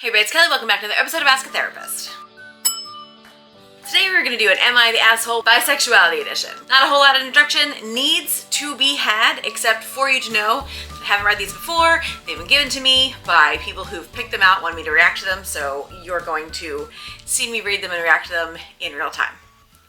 Hey everybody, it's Kelly. Welcome back to another episode of Ask a Therapist. Today we're going to do an Am I the Asshole Bisexuality edition. Not a whole lot of introduction needs to be had, except for you to know I haven't read these before. They've been given to me by people who've picked them out, wanted me to react to them, so you're going to see me read them and react to them in real time.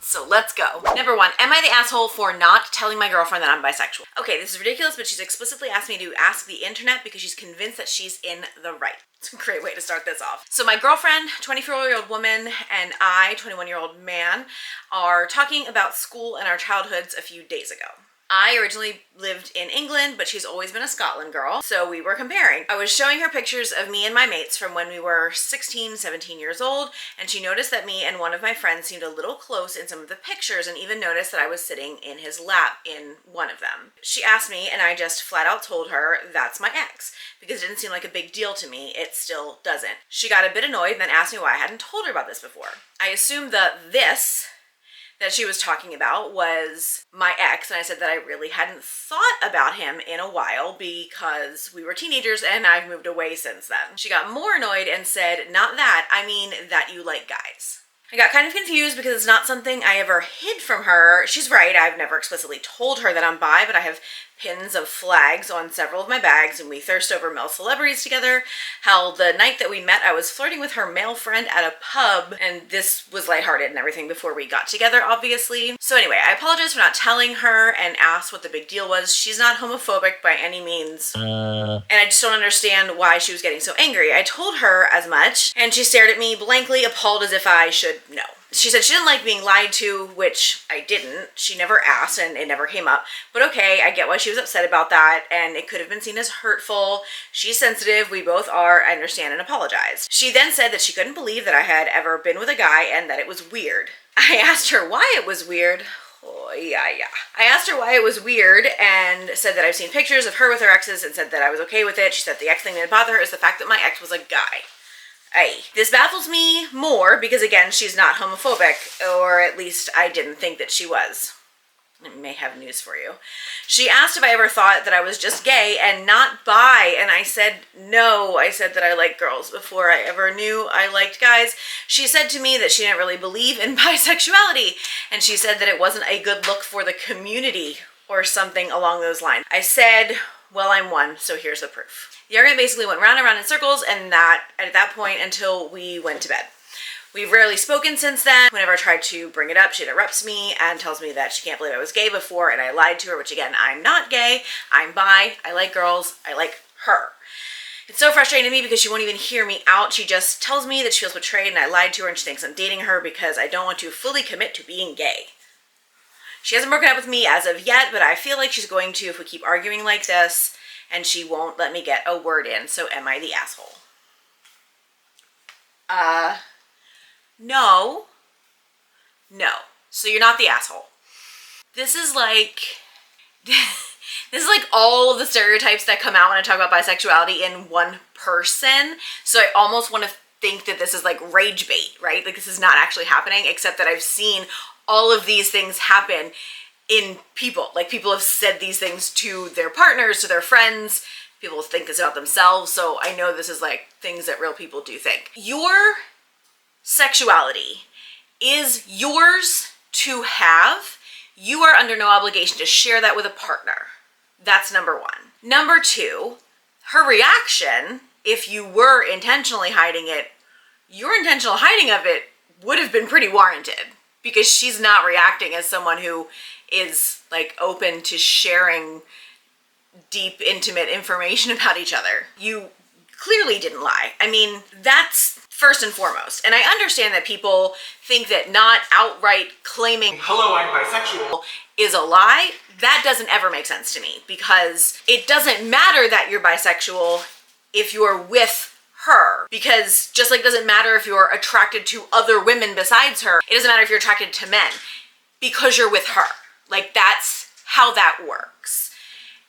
So let's go. Number one, am I the asshole for not telling my girlfriend that I'm bisexual? Okay, this is ridiculous, but she's explicitly asked me to ask the internet because she's convinced that she's in the right. It's a great way to start this off. So my girlfriend, 24-year-old woman, and I, 21-year-old man, are talking about school and our childhoods a few days ago. I originally lived in England, but she's always been a Scotland girl, so we were comparing. I was showing her pictures of me and my mates from when we were 16, 17 years old, and she noticed that me and one of my friends seemed a little close in some of the pictures, and even noticed that I was sitting in his lap in one of them. She asked me, and I just flat out told her that's my ex, because it didn't seem like a big deal to me. It still doesn't. She got a bit annoyed and then asked me why I hadn't told her about this before. I assumed this that she was talking about was my ex, and I said that I really hadn't thought about him in a while because we were teenagers and I've moved away since then. She got more annoyed and said, not that, I mean that you like guys. I got kind of confused because it's not something I ever hid from her. She's right, I've never explicitly told her that I'm bi, but I have pins of flags on several of my bags, and we thirst over male celebrities together. Hell, the night that we met, I was flirting with her male friend at a pub, and this was lighthearted and everything before we got together, obviously. So anyway, I apologize for not telling her and asked what the big deal was. She's not homophobic by any means, and I just don't understand why she was getting so angry. I told her as much, and she stared at me blankly, appalled as if I should know. She said she didn't like being lied to, which I didn't. She never asked and it never came up. But okay, I get why she was upset about that, and it could have been seen as hurtful. She's sensitive, we both are, I understand, and apologized. She then said that she couldn't believe that I had ever been with a guy and that it was weird. I asked her why it was weird. Oh, yeah. I asked her why it was weird and said that I've seen pictures of her with her exes and said that I was okay with it. She said the ex thing that bothered her is the fact that my ex was a guy. This baffles me more because, again, she's not homophobic, or at least I didn't think that she was. I may have news for you. She asked if I ever thought that I was just gay and not bi, and I said no. I said that I liked girls before I ever knew I liked guys. She said to me that she didn't really believe in bisexuality, and she said that it wasn't a good look for the community or something along those lines. I said, well, I'm one, so here's the proof. The argument basically went round and round in circles, and at that point until we went to bed. We've rarely spoken since then. Whenever I tried to bring it up, she interrupts me and tells me that she can't believe I was gay before, and I lied to her, which again, I'm not gay, I'm bi, I like girls, I like her. It's so frustrating to me because she won't even hear me out. She just tells me that she feels betrayed and I lied to her and she thinks I'm dating her because I don't want to fully commit to being gay. She hasn't broken up with me as of yet, but I feel like she's going to if we keep arguing like this, and she won't let me get a word in. So am I the asshole? No. So you're not the asshole. This is like all of the stereotypes that come out when I talk about bisexuality in one person. So I almost want to think that this is like rage bait, right? Like this is not actually happening, except that I've seen all of these things happen in people. Like people have said these things to their partners, to their friends. People think this about themselves. So I know this is like things that real people do think. Your sexuality is yours to have. You are under no obligation to share that with a partner. That's number one. Number two, her reaction, if you were intentionally hiding it, your intentional hiding of it would have been pretty warranted, because she's not reacting as someone who is like open to sharing deep, intimate information about each other. You clearly didn't lie. I mean, that's first and foremost. And I understand that people think that not outright claiming, hello, I'm bisexual, is a lie. That doesn't ever make sense to me, because it doesn't matter that you're bisexual if you're with her, because just like it doesn't matter if you're attracted to other women besides her, it doesn't matter if you're attracted to men, because you're with her. Like that's how that works.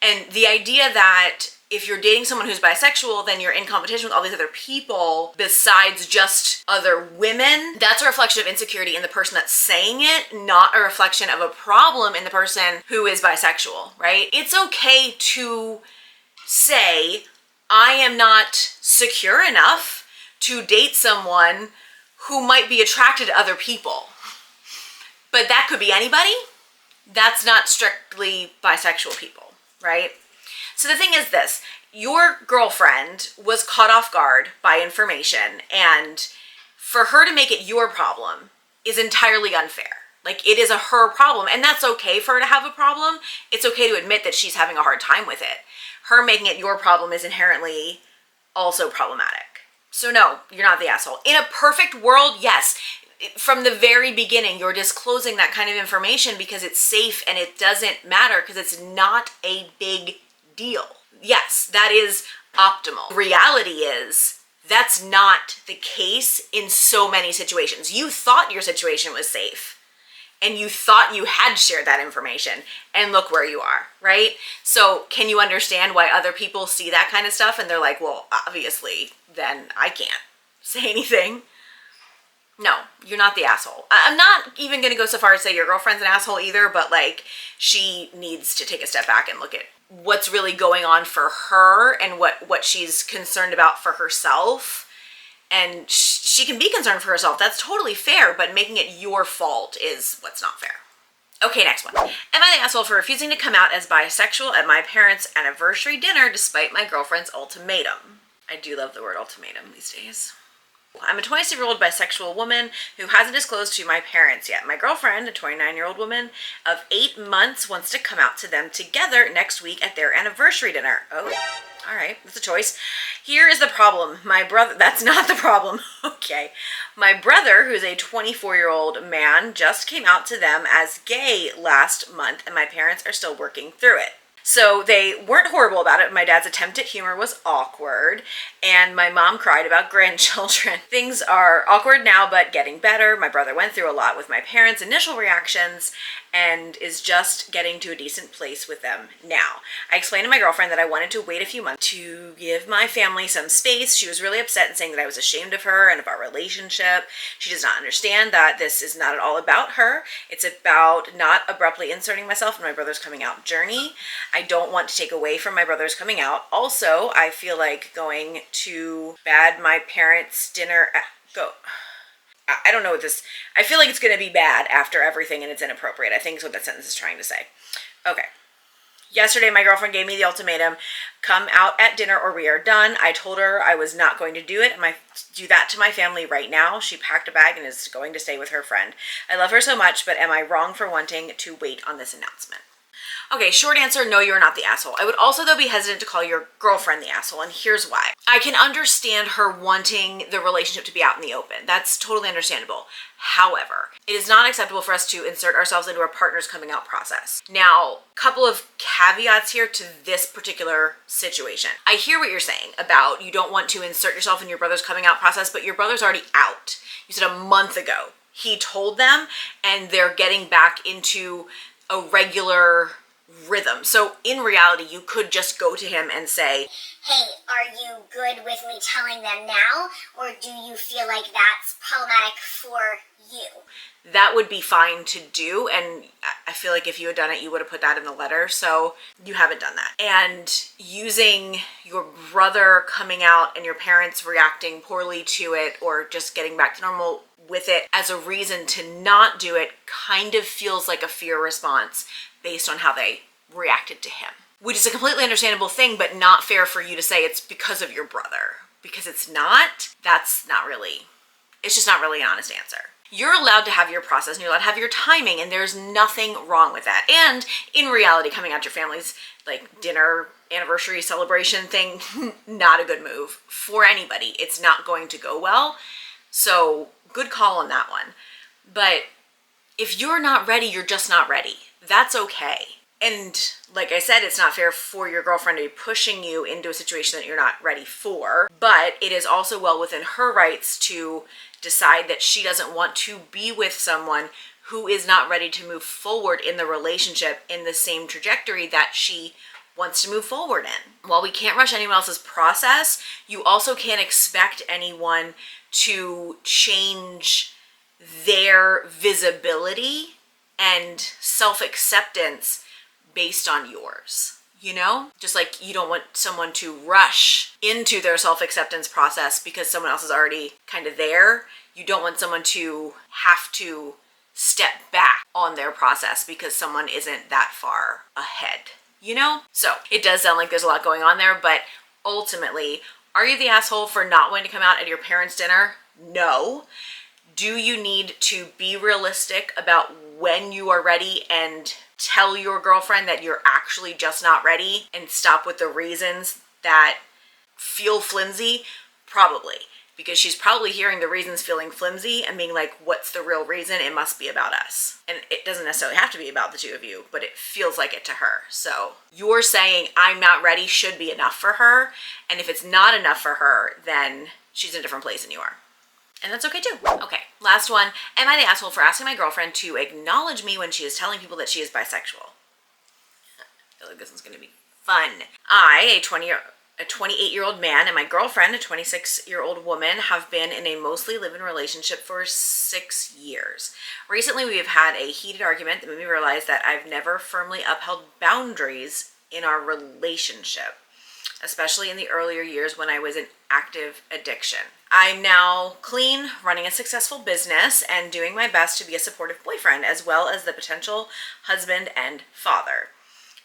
And the idea that if you're dating someone who's bisexual, then you're in competition with all these other people besides just other women, that's a reflection of insecurity in the person that's saying it, not a reflection of a problem in the person who is bisexual, right? It's okay to say, I am not secure enough to date someone who might be attracted to other people. But that could be anybody. That's not strictly bisexual people, right? So the thing is this, your girlfriend was caught off guard by information, and for her to make it your problem is entirely unfair. Like, it is her problem, and that's okay for her to have a problem. It's okay to admit that she's having a hard time with it. Her making it your problem is inherently also problematic. So no, you're not the asshole. In a perfect world, yes, from the very beginning, you're disclosing that kind of information because it's safe and it doesn't matter because it's not a big deal. Yes, that is optimal. Reality is that's not the case in so many situations. You thought your situation was safe and you thought you had shared that information, and look where you are, right? So can you understand why other people see that kind of stuff and they're like, well, obviously, then I can't say anything? No, you're not the asshole. I'm not even going to go so far as say your girlfriend's an asshole either, but like, she needs to take a step back and look at what's really going on for her and what she's concerned about for herself. And she can be concerned for herself. That's totally fair, but making it your fault is what's not fair. Okay, next one. Am I the asshole for refusing to come out as bisexual at my parents' anniversary dinner despite my girlfriend's ultimatum? I do love the word ultimatum these days. I'm a 26-year-old bisexual woman who hasn't disclosed to my parents yet. My girlfriend, a 29-year-old woman of 8 months, wants to come out to them together next week at their anniversary dinner. Oh, all right, that's a choice. Here is the problem. My brother, that's not the problem. Okay. My brother, who's a 24-year-old man, just came out to them as gay last month, and my parents are still working through it. So they weren't horrible about it. My dad's attempt at humor was awkward, and my mom cried about grandchildren. Things are awkward now, but getting better. My brother went through a lot with my parents' initial reactions and is just getting to a decent place with them now. I explained to my girlfriend that I wanted to wait a few months to give my family some space. She was really upset and saying that I was ashamed of her and of our relationship. She does not understand that this is not at all about her. It's about not abruptly inserting myself in my brother's coming out journey. I don't want to take away from my brother's coming out. Also, I feel like going to my parents' dinner, I don't know what this, I feel like it's going to be bad after everything and it's inappropriate. I think is what that sentence is trying to say. Okay. Yesterday, my girlfriend gave me the ultimatum, come out at dinner or we are done. I told her I was not going to do it. Do that to my family right now. She packed a bag and is going to stay with her friend. I love her so much, but am I wrong for wanting to wait on this announcement? Okay, short answer, no, you're not the asshole. I would also, though, be hesitant to call your girlfriend the asshole, and here's why. I can understand her wanting the relationship to be out in the open. That's totally understandable. However, it is not acceptable for us to insert ourselves into our partner's coming out process. Now, a couple of caveats here to this particular situation. I hear what you're saying about you don't want to insert yourself in your brother's coming out process, but your brother's already out. You said a month ago. He told them, and they're getting back into a regular rhythm. So in reality, you could just go to him and say, hey, are you good with me telling them now? Or do you feel like that's problematic for you? That would be fine to do. And I feel like if you had done it, you would have put that in the letter. So you haven't done that. And using your brother coming out and your parents reacting poorly to it or just getting back to normal with it as a reason to not do it kind of feels like a fear response based on how they reacted to him, which is a completely understandable thing, but not fair for you to say it's because of your brother, because it's not. It's just not really an honest answer. You're allowed to have your process and you're allowed to have your timing, and there's nothing wrong with that. And in reality, coming out to your family's like dinner, anniversary celebration thing, not a good move for anybody. It's not going to go well. So good call on that one. But if you're not ready, you're just not ready. That's okay. And like I said, it's not fair for your girlfriend to be pushing you into a situation that you're not ready for, but it is also well within her rights to decide that she doesn't want to be with someone who is not ready to move forward in the relationship in the same trajectory that she wants to move forward in. While we can't rush anyone else's process, you also can't expect anyone to change their visibility and self-acceptance based on yours. you know? Just like you don't want someone to rush into their self-acceptance process because someone else is already kind of there. You don't want someone to have to step back on their process because someone isn't that far ahead, you know? So it does sound like there's a lot going on there, but ultimately, are you the asshole for not wanting to come out at your parents' dinner? No. Do you need to be realistic about when you are ready and tell your girlfriend that you're actually just not ready and stop with the reasons that feel flimsy? Probably. Because she's probably hearing the reasons feeling flimsy and being like, what's the real reason? It must be about us. And it doesn't necessarily have to be about the two of you, but it feels like it to her. So you're saying I'm not ready should be enough for her. And if it's not enough for her, then she's in a different place than you are. And that's okay too. Okay, last one. Am I the asshole for asking my girlfriend to acknowledge me when she is telling people that she is bisexual? I feel like this one's gonna be fun. I, a 28-year-old man, and my girlfriend, a 26-year-old woman, have been in a mostly live-in relationship for 6 years. Recently, we have had a heated argument that made me realize that I've never firmly upheld boundaries in our relationship, especially in the earlier years when I was in active addiction. I'm now clean, running a successful business, and doing my best to be a supportive boyfriend, as well as the potential husband and father.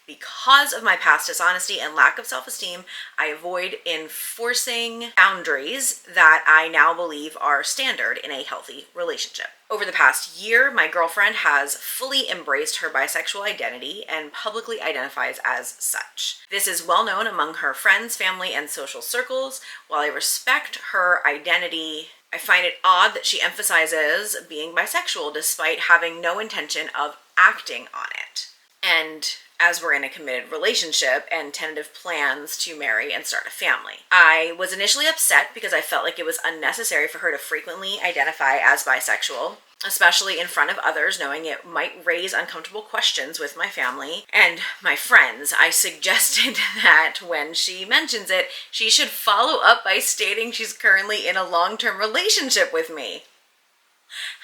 Because of my past dishonesty and lack of self-esteem, I avoid enforcing boundaries that I now believe are standard in a healthy relationship. Over the past year, my girlfriend has fully embraced her bisexual identity and publicly identifies as such. This is well known among her friends, family, and social circles. While I respect her identity, I find it odd that she emphasizes being bisexual despite having no intention of acting on it. And as we're in a committed relationship and tentative plans to marry and start a family. I was initially upset because I felt like it was unnecessary for her to frequently identify as bisexual, especially in front of others, knowing it might raise uncomfortable questions with my family and my friends. I suggested that when she mentions it, she should follow up by stating she's currently in a long-term relationship with me.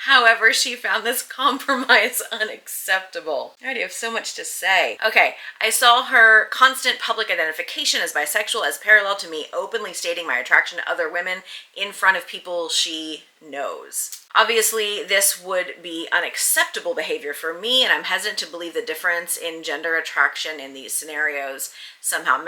However, she found this compromise unacceptable. I already have so much to say. Okay, I saw her constant public identification as bisexual as parallel to me openly stating my attraction to other women in front of people she knows. Obviously, this would be unacceptable behavior for me, and I'm hesitant to believe the difference in gender attraction in these scenarios somehow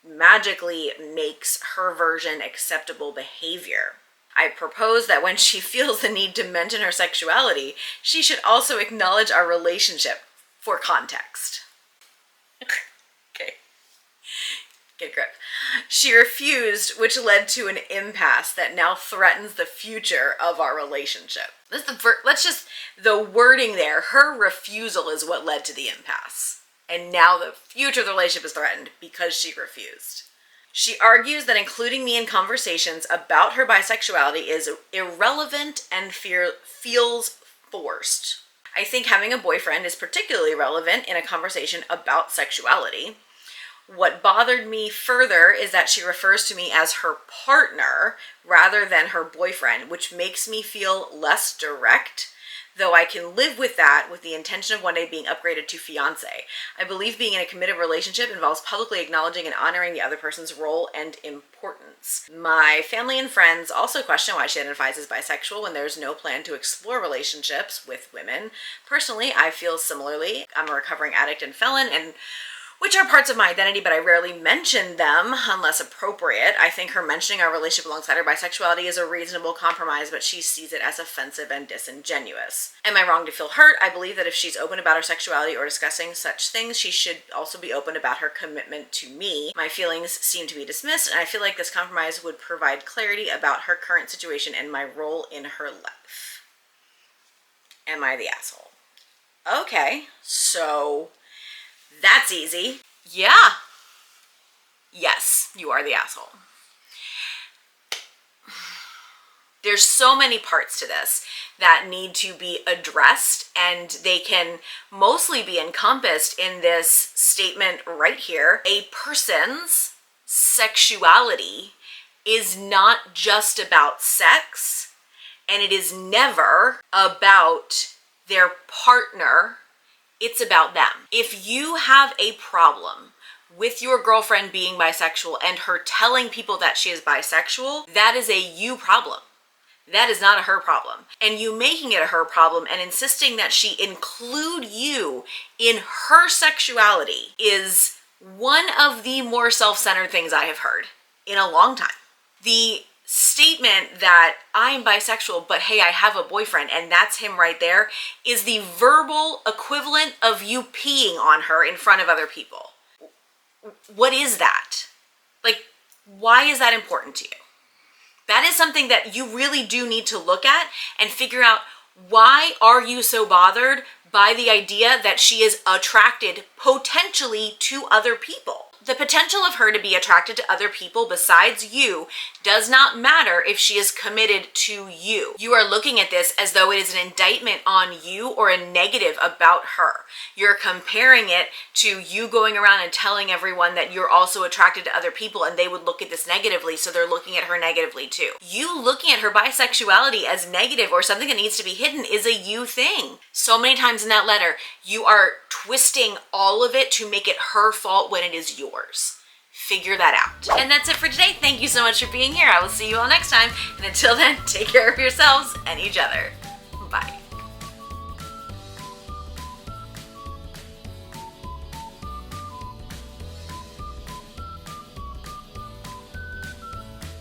magically makes her version acceptable behavior. I propose that when she feels the need to mention her sexuality, she should also acknowledge our relationship for context. Okay. Get a grip. She refused, which led to an impasse that now threatens the future of our relationship. The wording there, her refusal is what led to the impasse. And now the future of the relationship is threatened because she refused. She argues that including me in conversations about her bisexuality is irrelevant and feels forced. I think having a boyfriend is particularly relevant in a conversation about sexuality. What bothered me further is that she refers to me as her partner rather than her boyfriend, which makes me feel less direct, though I can live with that with the intention of one day being upgraded to fiancé. I believe being in a committed relationship involves publicly acknowledging and honoring the other person's role and importance. My family and friends also question why she identifies as bisexual when there's no plan to explore relationships with women. Personally, I feel similarly. I'm a recovering addict and felon, and which are parts of my identity, but I rarely mention them unless appropriate. I think her mentioning our relationship alongside her bisexuality is a reasonable compromise, but she sees it as offensive and disingenuous. Am I wrong to feel hurt? I believe that if she's open about her sexuality or discussing such things, she should also be open about her commitment to me. My feelings seem to be dismissed, and I feel like this compromise would provide clarity about her current situation and my role in her life. Am I the asshole? Okay, so that's easy. Yeah. Yes, you are the asshole. There's so many parts to this that need to be addressed, and they can mostly be encompassed in this statement right here. A person's sexuality is not just about sex, and it is never about their partner. It's about them. If you have a problem with your girlfriend being bisexual and her telling people that she is bisexual, that is a you problem. That is not a her problem. And you making it a her problem and insisting that she include you in her sexuality is one of the more self-centered things I have heard in a long time. The statement that I'm bisexual, but hey, I have a boyfriend and that's him right there, is the verbal equivalent of you peeing on her in front of other people. What is that? Like, why is that important to you? That is something that you really do need to look at and figure out, why are you so bothered by the idea that she is attracted potentially to other people? The potential of her to be attracted to other people besides you does not matter if she is committed to you. You are looking at this as though it is an indictment on you or a negative about her. You're comparing it to you going around and telling everyone that you're also attracted to other people, and they would look at this negatively, so they're looking at her negatively too. You looking at her bisexuality as negative or something that needs to be hidden is a you thing. So many times in that letter, you are twisting all of it to make it her fault when it is yours. Figure that out. And that's it for today. Thank you so much for being here. I will see you all next time. And until then, take care of yourselves and each other. Bye.